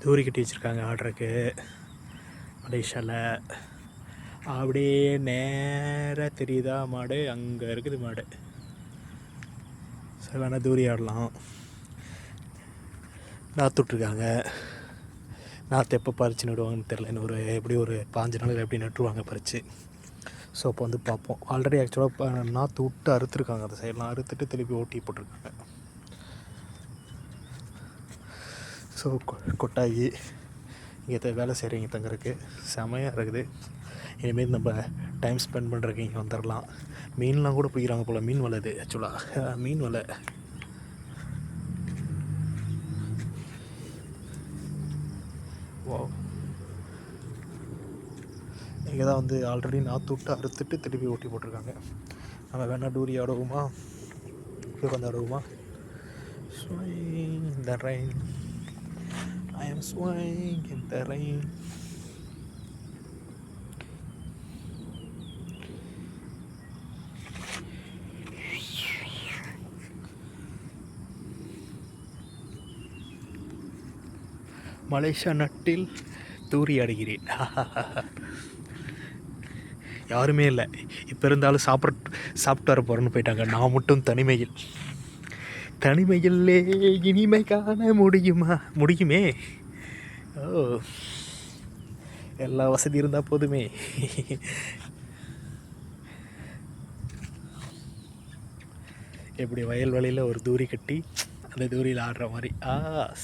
தூரி கட்டி வச்சுருக்காங்க ஆர்டருக்கு மலேசியாவில். அப்படியே நேராக தெரியுதா மாடு, அங்கே இருக்குது மாடு. சரி வேணால் தூரி ஆடலாம். நாற்று விட்ருக்காங்க. நாற்று எப்போ பறித்து நடுவாங்கன்னு தெரில. இன்னும் எப்படி ஒரு 5 நாள் எப்படி நட்டுருவாங்க பறித்து. ஸோ அப்போ வந்து பார்ப்போம். ஆல்ரெடி ஆக்சுவலாக நாற்று விட்டு அறுத்துருக்காங்க. அந்த சைடெலாம் அறுத்துட்டு திருப்பி ஓட்டி போட்டிருக்காங்க. ஸோ கொட்டாயி இங்கே வேலை செய்கிறவங்க தங்குறதுக்கு செமையாக இருக்குது. இனிமேல் நம்ம டைம் ஸ்பெண்ட் பண்ணுறதுக்கு இங்கே வந்துடலாம். மீன்லாம் கூட பிடிக்கிறாங்க போல். மீன் வலை இது ஆக்சுவலாக மீன் வலை. ஓ இங்கே தான் வந்து ஆல்ரெடி நாற்று விட்டு அறுத்துட்டு திருப்பி ஓட்டி போட்டிருக்காங்க. நம்ம வேணால் டூரி ஆடுவோமா, இப்போ வந்து ஆடுவோமா. Swing in the rain, I am swaying in the rain. Malaysia நட்டில் தூரி ஆடுகிறேன். யாருமே இல்லை இப்போ. இருந்தாலும் சாப்பிட்டு வர போகிறேன்னு போயிட்டாங்க. நான் மட்டும் தனிமையிலே இனிமை காண முடியுமே. ஓ எல்லா வசதி இருந்தால் போதுமே. எப்படி வயல்வெளியில் ஒரு தூரி கட்டி அந்த தூரியில் ஆடுற மாதிரி.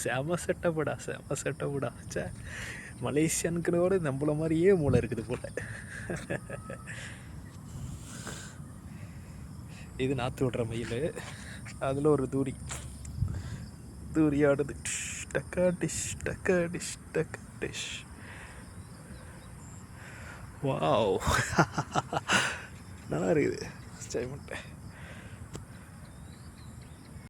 செம செட்டப்படா சே. மலேசியனுக்குனோட நம்மள மாதிரியே மூளை இருக்குது போல். இது நாற்று விடுற மயில். அதில் ஒரு தூரி ஆடுது. டக்கா டிஷ். வாவ் நல்லா இருக்குது. ஸ்டை பண்ணிட்டேன்.